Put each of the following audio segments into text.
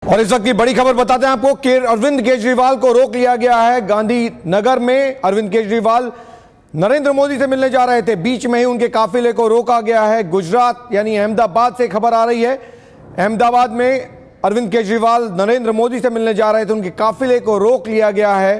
और इस वक्त की बड़ी खबर बताते हैं आपको कि अरविंद केजरीवाल को रोक लिया गया है गांधीनगर में। अरविंद केजरीवाल नरेंद्र मोदी से मिलने जा रहे थे, बीच में ही उनके काफिले को रोका गया है। गुजरात यानी अहमदाबाद से खबर आ रही है। अहमदाबाद में अरविंद केजरीवाल नरेंद्र मोदी से मिलने जा रहे थे, उनके काफिले को रोक लिया गया है।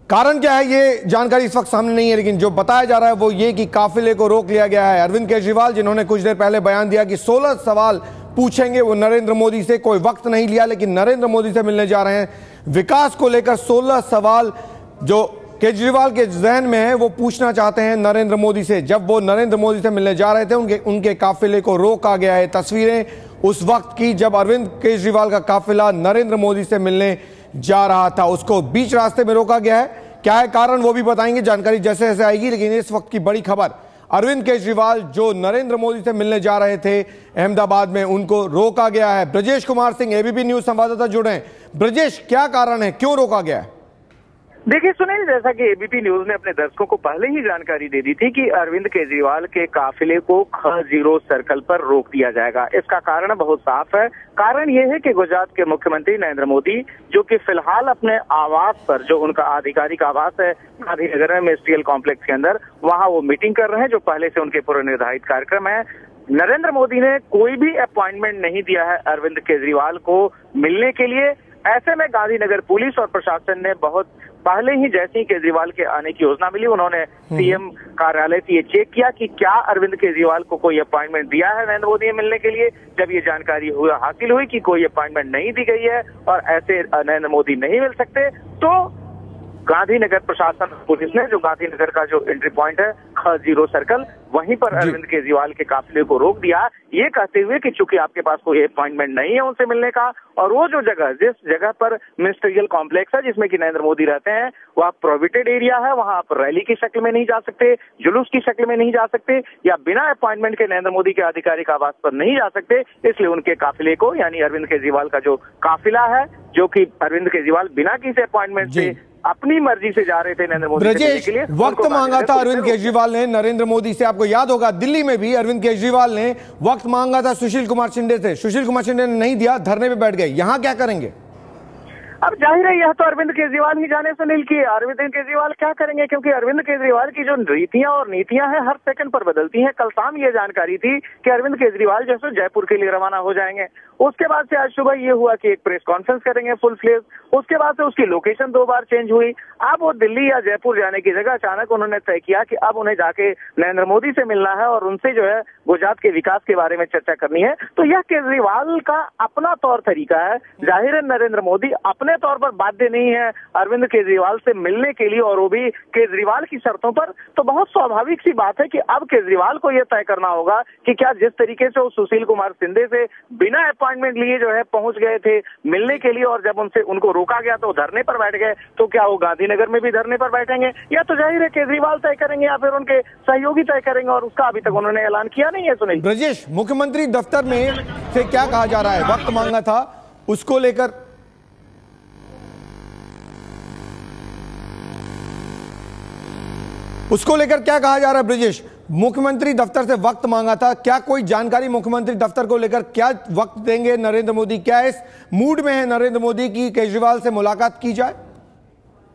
कारण क्या है ये जानकारी इस वक्त सामने नहीं है, लेकिन जो बताया जा रहा है वो ये कि काफिले को रोक लिया गया है। अरविंद केजरीवाल जिन्होंने कुछ देर पहले बयान दिया कि 16 सवाल पूछेंगे वो नरेंद्र मोदी से, कोई वक्त नहीं लिया, लेकिन नरेंद्र मोदी से मिलने जा रहे हैं। विकास को लेकर 16 सवाल जो केजरीवाल के जहन में है वो पूछना चाहते हैं नरेंद्र मोदी से। जब वो नरेंद्र मोदी से मिलने जा रहे थे उनके काफिले को रोका गया है। तस्वीरें उस वक्त की जब अरविंद केजरीवाल का काफिला नरेंद्र मोदी से मिलने जा रहा था, उसको बीच रास्ते में रोका गया है। क्या है कारण वो भी बताएंगे, जानकारी जैसे जैसे आएगी। लेकिन इस वक्त की बड़ी खबर, अरविंद केजरीवाल जो नरेंद्र मोदी से मिलने जा रहे थे अहमदाबाद में, उनको रोका गया है। ब्रजेश कुमार सिंह एबीपी न्यूज संवाददाता जुड़े हैं। ब्रजेश, क्या कारण है, क्यों रोका गया है? देखिए सुनील, जैसा कि एबीपी न्यूज ने अपने दर्शकों को पहले ही जानकारी दे दी थी कि अरविंद केजरीवाल के काफिले को K0 सर्कल पर रोक दिया जाएगा। इसका कारण बहुत साफ है। कारण यह है कि गुजरात के मुख्यमंत्री नरेंद्र मोदी, जो कि फिलहाल अपने आवास पर, जो उनका आधिकारिक आवास है गांधीनगर में मिनिस्ट्रियल कॉम्प्लेक्स के अंदर, वहां वो मीटिंग कर रहे हैं, जो पहले से उनके पूर्व निर्धारित कार्यक्रम है। नरेंद्र मोदी ने कोई भी अपॉइंटमेंट नहीं दिया है अरविंद केजरीवाल को मिलने के लिए। ऐसे में गांधीनगर पुलिस और प्रशासन ने बहुत पहले ही, जैसे ही केजरीवाल के आने की योजना मिली, उन्होंने सीएम कार्यालय से ये चेक किया कि क्या अरविंद केजरीवाल को कोई अपॉइंटमेंट दिया है नरेंद्र मोदी से मिलने के लिए। जब ये जानकारी हासिल हुई कि कोई अपॉइंटमेंट नहीं दी गई है और ऐसे नरेंद्र मोदी नहीं मिल सकते, तो गांधीनगर प्रशासन पुलिस ने, जो गांधीनगर का जो एंट्री पॉइंट है K0 सर्कल, वहीं पर अरविंद केजरीवाल के काफिले को रोक दिया, ये कहते हुए कि चूंकि आपके पास कोई अपॉइंटमेंट नहीं है उनसे मिलने का, और वो जो जगह, जिस जगह पर मिनिस्ट्रियल कॉम्प्लेक्स है जिसमें कि नरेंद्र मोदी रहते हैं, वह प्रोहिबिटेड एरिया है। वहां आप रैली की शक्ल में नहीं जा सकते, जुलूस की शक्ल में नहीं जा सकते, या बिना अपॉइंटमेंट के नरेंद्र मोदी के आधिकारिक आवास पर नहीं जा सकते। इसलिए उनके काफिले को, यानी अरविंद केजरीवाल का जो काफिला है, जो कि अरविंद केजरीवाल बिना किसी अपॉइंटमेंट से अपनी मर्जी से जा रहे थे नरेंद्र मोदी के लिए, वक्त मांगा था अरविंद केजरीवाल ने नरेंद्र मोदी से। आपको याद होगा दिल्ली में भी अरविंद केजरीवाल ने वक्त मांगा था सुशील कुमार शिंदे से, सुशील कुमार शिंदे ने नहीं दिया, धरने पे बैठ गए। यहां क्या करेंगे? अब जाहिर है यह तो अरविंद केजरीवाल ही जाने सुनील की अरविंद केजरीवाल क्या करेंगे, क्योंकि अरविंद केजरीवाल की जो रीतियां और नीतियां हैं हर सेकंड पर बदलती हैं। कल शाम ये जानकारी थी कि अरविंद केजरीवाल जैसे जयपुर के लिए रवाना हो जाएंगे। उसके बाद से आज सुबह ये हुआ कि एक प्रेस कॉन्फ्रेंस करेंगे फुल फ्लेज। उसके बाद से उसकी लोकेशन 2 बार चेंज हुई। अब वो दिल्ली या जयपुर जाने की जगह अचानक उन्होंने तय किया कि अब उन्हें जाके नरेंद्र मोदी से मिलना है और उनसे जो है गुजरात के विकास के बारे में चर्चा करनी है। तो यह केजरीवाल का अपना तौर तरीका है। जाहिर है नरेंद्र मोदी अपने तौर पर बाध्य नहीं है अरविंद केजरीवाल से मिलने के लिए, और वो भी केजरीवाल की शर्तों पर। तो बहुत स्वाभाविक सी बात है कि अब केजरीवाल को यह तय करना होगा कि क्या जिस तरीके से वो सुशील कुमार शिंदे से बिना अपॉइंटमेंट लिए जो है पहुंच गए थे मिलने के लिए, और जब उनको रोका गया तो धरने पर बैठ गए, तो क्या वो गांधीनगर में भी धरने पर बैठेंगे, या तो जाहिर है केजरीवाल तय करेंगे या फिर उनके सहयोगी तय करेंगे, और उसका अभी तक उन्होंने ऐलान किया नहीं है। सुनील, ब्रजेश, मुख्यमंत्री दफ्तर में से क्या कहा जा रहा है? वक्त मांगा था, उसको लेकर क्या कहा जा रहा है? ब्रजेश, मुख्यमंत्री दफ्तर से वक्त मांगा था, क्या कोई जानकारी मुख्यमंत्री दफ्तर को लेकर, क्या वक्त देंगे नरेंद्र मोदी? क्या इस मूड में है नरेंद्र मोदी की केजरीवाल से मुलाकात की जाए?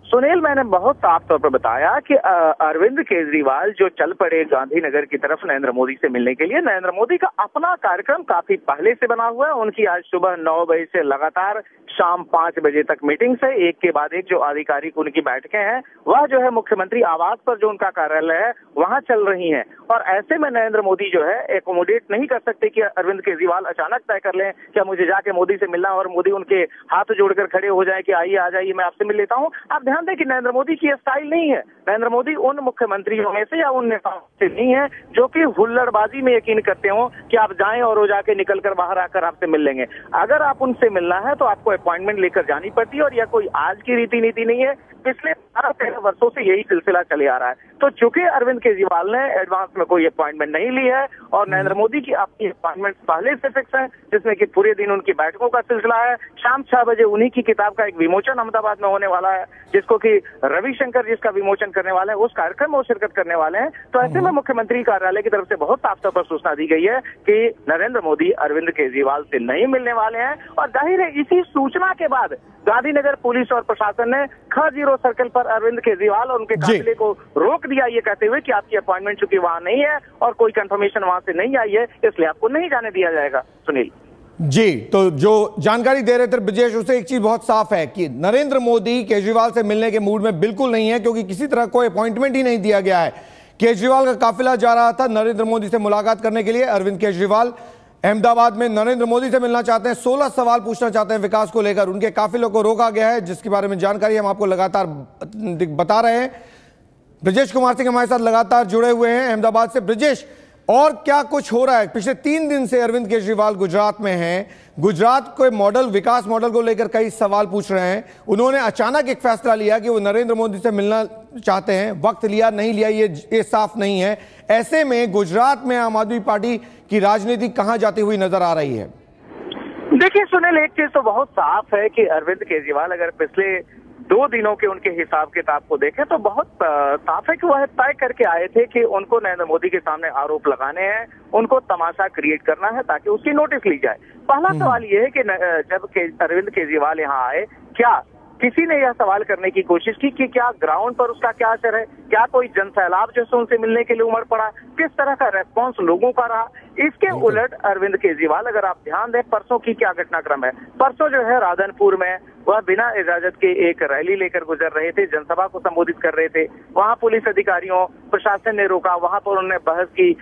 सुनील, मैंने बहुत साफ तौर पर बताया कि अरविंद केजरीवाल जो चल पड़े गांधीनगर की तरफ नरेंद्र मोदी से मिलने के लिए। नरेंद्र मोदी का अपना कार्यक्रम काफी पहले से बना हुआ है। उनकी आज सुबह 9 बजे से लगातार शाम 5 बजे तक मीटिंग्स है, एक के बाद एक जो आधिकारिक उनकी बैठकें हैं, वह जो है मुख्यमंत्री आवास पर जो उनका कार्यालय है वहां चल रही हैं। और ऐसे में नरेंद्र मोदी जो है एकोमोडेट नहीं कर सकते कि अरविंद केजरीवाल अचानक तय कर लें क्या मुझे जाके मोदी से मिलना, और मोदी उनके हाथ जोड़कर खड़े हो जाए कि आइए, आ जाइए, मैं आपसे मिल लेता हूं। आप ध्यान दें कि नरेंद्र मोदी की स्टाइल नहीं है। नरेंद्र मोदी उन मुख्यमंत्रियों में से या उन नेताओं से नहीं है जो कि हुल्लड़बाजी में यकीन करते हो कि आप जाएं और वो जाके निकल कर बाहर आकर आपसे मिल लेंगे। अगर आप उनसे मिलना है तो आपको अपॉइंटमेंट लेकर जानी पड़ती है, और यह कोई आज की रीति नीति नहीं है, पिछले 12-13 वर्षों से यही सिलसिला चले आ रहा है। तो चूंकि अरविंद केजरीवाल ने एडवांस में कोई अपॉइंटमेंट नहीं ली है और नरेंद्र मोदी की अपनी अपॉइंटमेंट पहले से फिक्स है, जिसमें कि पूरे दिन उनकी बैठकों का सिलसिला है। शाम 6 बजे उन्हीं की किताब का एक विमोचन अहमदाबाद में होने वाला है, जिसको जिसको कि रविशंकर जिसका विमोचन करने वाले हैं, उस कार्यक्रम में वो शिरकत करने वाले हैं। तो ऐसे में मुख्यमंत्री कार्यालय की तरफ से बहुत साफ तौर पर सूचना दी गई है कि नरेंद्र मोदी अरविंद केजरीवाल से नहीं मिलने वाले हैं। और जाहिर है इसी सूचना के बाद गांधीनगर पुलिस और प्रशासन ने K0 सर्कल पर अरविंद केजरीवाल और उनके काफिले को रोक दिया, ये कहते हुए कि आपकी अपॉइंटमेंट चूंकि वहां नहीं है और कोई कंफर्मेशन वहां से नहीं आई है, इसलिए आपको नहीं जाने दिया जाएगा। सुनील जी, तो जो जानकारी दे रहे थे ब्रजेश, उससे एक चीज बहुत साफ है कि नरेंद्र मोदी केजरीवाल से मिलने के मूड में बिल्कुल नहीं है, क्योंकि किसी तरह कोई अपॉइंटमेंट ही नहीं दिया गया है। केजरीवाल का काफिला जा रहा था नरेंद्र मोदी से मुलाकात करने के लिए। अरविंद केजरीवाल अहमदाबाद में नरेंद्र मोदी से मिलना चाहते हैं, 16 सवाल पूछना चाहते हैं विकास को लेकर। उनके काफिलों को रोका गया है, जिसके बारे में जानकारी हम आपको लगातार बता रहे हैं। ब्रजेश कुमार सिंह हमारे साथ लगातार जुड़े हुए हैं अहमदाबाद से। ब्रजेश, और क्या कुछ हो रहा है? पिछले 3 दिन से अरविंद केजरीवाल गुजरात में हैं। गुजरात के मॉडल, विकास मॉडल को लेकर कई सवाल पूछ रहे हैं। उन्होंने अचानक एक फैसला लिया कि वो नरेंद्र मोदी से मिलना चाहते हैं। वक्त लिया नहीं लिया ये साफ नहीं है। ऐसे में गुजरात में आम आदमी पार्टी की राजनीति कहां जाती हुई नजर आ रही है? देखिए सुनील, एक चीज तो बहुत साफ है कि अरविंद केजरीवाल अगर पिछले 2 दिनों के उनके हिसाब किताब को देखें तो बहुत साफ है कि वह तय करके आए थे कि उनको नरेंद्र मोदी के सामने आरोप लगाने हैं, उनको तमाशा क्रिएट करना है ताकि उसकी नोटिस ली जाए। पहला सवाल यह है कि जब अरविंद केजरीवाल यहाँ आए, क्या किसी ने यह सवाल करने की कोशिश की कि क्या ग्राउंड पर उसका क्या असर है? क्या कोई जनसैलाब जैसे उनसे मिलने के लिए उमड़ पड़ा? किस तरह का रेस्पॉन्स लोगों का रहा? इसके उलट अरविंद केजरीवाल, अगर आप ध्यान दें, परसों की क्या घटनाक्रम है। परसों जो है राधनपुर में वह बिना इजाजत के एक रैली लेकर गुजर रहे थे, जनसभा को संबोधित कर रहे थे। वहां पुलिस अधिकारियों, प्रशासन ने रोका, वहां पर उन्होंने बहस की,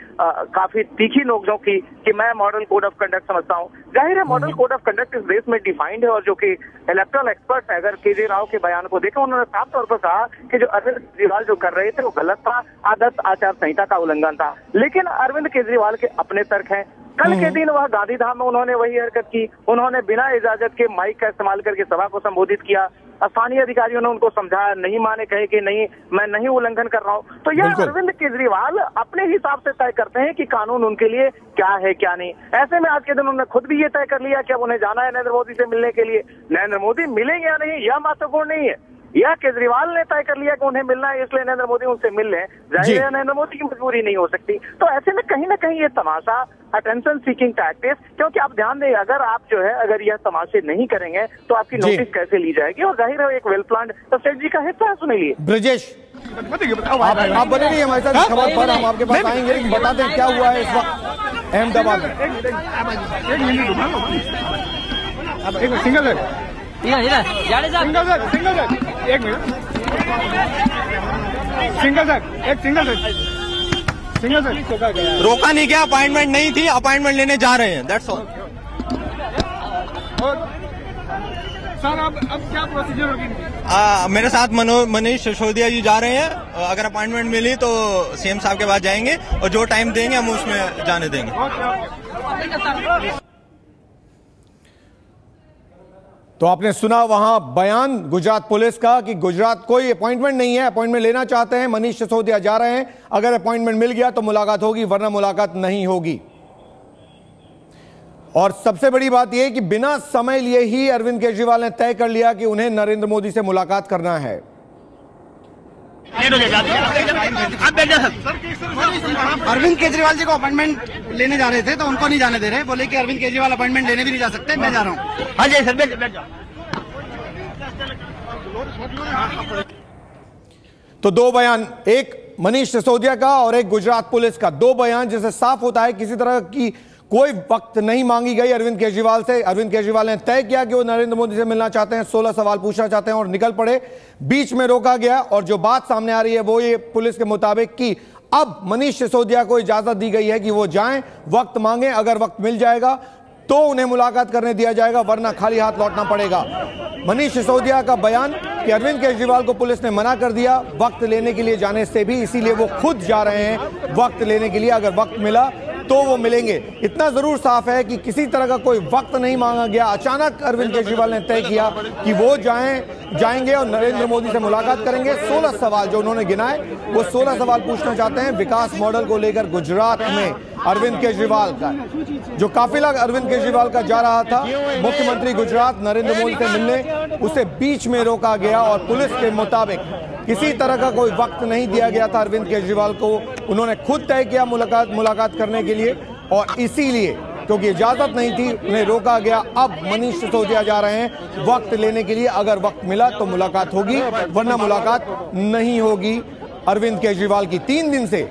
काफी तीखी नोकझोंक की कि मैं मॉडल कोड ऑफ कंडक्ट समझता हूं। जाहिर है मॉडल कोड ऑफ कंडक्ट इस देश में डिफाइंड है और जो कि इलेक्टोरल एक्सपर्ट है, अगर केजे राव के बयान को देखा, उन्होंने साफ तौर पर कहा कि जो अरविंद केजरीवाल जो कर रहे थे वो गलत था, आदर्श आचार संहिता का उल्लंघन था। लेकिन अरविंद केजरीवाल के अपने तर्क हैं। कल के दिन वह गांधीधाम में उन्होंने वही हरकत की, उन्होंने बिना इजाजत के माइक का इस्तेमाल करके सभा को संबोधित किया। स्थानीय अधिकारियों ने उनको समझाया, नहीं माने, कहे कि नहीं मैं नहीं उल्लंघन कर रहा हूं। तो यह अरविंद केजरीवाल अपने हिसाब से तय करते हैं कि कानून उनके लिए क्या है क्या नहीं। ऐसे में आज के दिन उन्होंने खुद भी ये तय कर लिया कि अब उन्हें जाना है नरेंद्र मोदी से मिलने के लिए। नरेंद्र मोदी मिलेंगे या नहीं यह महत्वपूर्ण नहीं है, यह केजरीवाल ने तय कर लिया कि उन्हें मिलना है, इसलिए नरेंद्र मोदी उनसे मिल लें। जाहिर है नरेंद्र मोदी की मजबूरी नहीं हो सकती। तो ऐसे में कहीं ना कहीं ये तमाशा, अटेंशन सीकिंग टैक्टिक्स, क्योंकि आप ध्यान दें, अगर आप जो है अगर यह तमाशे नहीं करेंगे तो आपकी नोटिस कैसे ली जाएगी? और जाहिर है एक वेल प्लान्ड स्ट्रेटजी का हिस्सा है। सुनिए ब्रजेश, आप बने नहीं हमारे साथ खबर पर, हम आपके पास आएंगे, बताते हैं क्या हुआ है इस वक्त अहमदाबाद में। सिंगल एक मिनट, सिंगल सर रोका नहीं गया, अपॉइंटमेंट नहीं थी, अपॉइंटमेंट लेने जा रहे हैं, दैट्स ऑल। सर अब क्या प्रोसीजर होगी? मेरे साथ मनीष सिसोदिया जी जा रहे हैं। अगर अपॉइंटमेंट मिली तो सीएम साहब के पास जाएंगे और जो टाइम देंगे हम उसमें जाने देंगे। तो आपने सुना वहां बयान गुजरात पुलिस का कि गुजरात कोई अपॉइंटमेंट नहीं है, अपॉइंटमेंट लेना चाहते हैं, मनीष सिसोदिया जा रहे हैं। अगर अपॉइंटमेंट मिल गया तो मुलाकात होगी, वरना मुलाकात नहीं होगी। और सबसे बड़ी बात यह कि बिना समय लिए ही अरविंद केजरीवाल ने तय कर लिया कि उन्हें नरेंद्र मोदी से मुलाकात करना है। अरविंद केजरीवाल जी को अपॉइंटमेंट लेने जा रहे थे तो उनको नहीं जाने दे रहे, बोले कि अरविंद केजरीवाल अपॉइंटमेंट लेने भी नहीं जा सकते, मैं जा रहा हूँ। हाँ जी सर, बैठ जाओ। तो 2 बयान, एक मनीष सिसोदिया का और एक गुजरात पुलिस का, 2 बयान जिससे साफ होता है किसी तरह की कोई वक्त नहीं मांगी गई अरविंद केजरीवाल से। अरविंद केजरीवाल ने तय किया कि वो नरेंद्र मोदी से मिलना चाहते हैं, 16 सवाल पूछना चाहते हैं और निकल पड़े। बीच में रोका गया और जो बात सामने आ रही है वो ये पुलिस के मुताबिक कि अब मनीष सिसोदिया को इजाजत दी गई है कि वो जाएं, वक्त मांगे, अगर वक्त मिल जाएगा तो उन्हें मुलाकात करने दिया जाएगा, वरना खाली हाथ लौटना पड़ेगा। मनीष सिसोदिया का बयान कि अरविंद केजरीवाल को पुलिस ने मना कर दिया वक्त लेने के लिए जाने से भी, इसीलिए वो खुद जा रहे हैं वक्त लेने के लिए। अगर वक्त मिला तो वो मिलेंगे। इतना जरूर साफ है कि किसी तरह का कोई वक्त नहीं मांगा गया। अचानक अरविंद केजरीवाल ने तय किया कि वो जाएंगे और नरेंद्र मोदी से मुलाकात करेंगे। 16 सवाल जो उन्होंने गिनाए, वो 16 सवाल पूछना चाहते हैं विकास मॉडल को लेकर गुजरात में। अरविंद केजरीवाल का। जो काफिला अरविंद केजरीवाल का जा रहा था मुख्यमंत्री गुजरात नरेंद्र मोदी से मिलने, उसे बीच में रोका गया और पुलिस के मुताबिक किसी तरह का कोई वक्त नहीं दिया गया था अरविंद केजरीवाल को। उन्होंने खुद तय किया मुलाकात करने के लिए और इसीलिए क्योंकि इजाजत नहीं थी उन्हें रोका गया। अब मनीष सिसोदिया जा रहे हैं वक्त लेने के लिए, अगर वक्त मिला तो मुलाकात होगी वरना मुलाकात नहीं होगी अरविंद केजरीवाल की। 3 दिन से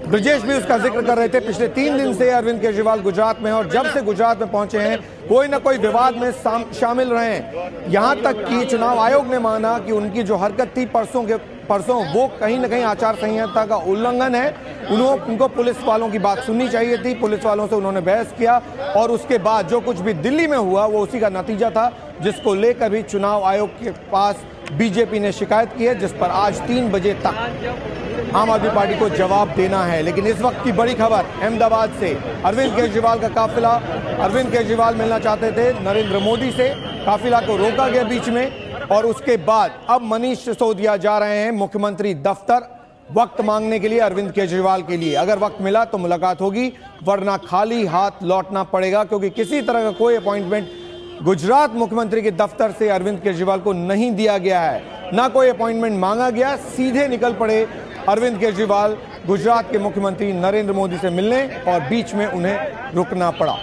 ब्रजेश भी उसका जिक्र कर रहे थे, पिछले 3 दिन से अरविंद केजरीवाल गुजरात में हैं और जब से गुजरात में पहुंचे हैं कोई ना कोई विवाद में शामिल रहे हैं। यहां तक कि चुनाव आयोग ने माना कि उनकी जो हरकत थी परसों वो कहीं ना कहीं आचार संहिता का उल्लंघन है। उनको पुलिस वालों की बात सुननी चाहिए थी, पुलिस वालों से उन्होंने बहस किया और उसके बाद जो कुछ भी दिल्ली में हुआ वो उसी का नतीजा था, जिसको लेकर भी चुनाव आयोग के पास बीजेपी ने शिकायत की है, जिस पर आज 3 बजे तक आम आदमी पार्टी को जवाब देना है। लेकिन इस वक्त की बड़ी खबर अहमदाबाद से, अरविंद केजरीवाल का काफिला, अरविंद केजरीवाल मिलना चाहते थे नरेंद्र मोदी से, काफिला को रोका गया बीच में और उसके बाद अब मनीष सिसोदिया जा रहे हैं मुख्यमंत्री दफ्तर वक्त मांगने के लिए अरविंद केजरीवाल के लिए। अगर वक्त मिला तो मुलाकात होगी वरना खाली हाथ लौटना पड़ेगा, क्योंकि किसी तरह का कोई अपॉइंटमेंट गुजरात मुख्यमंत्री के दफ्तर से अरविंद केजरीवाल को नहीं दिया गया है, ना कोई अपॉइंटमेंट मांगा गया। सीधे निकल पड़े अरविंद केजरीवाल गुजरात के मुख्यमंत्री नरेंद्र मोदी से मिलने और बीच में उन्हें रुकना पड़ा।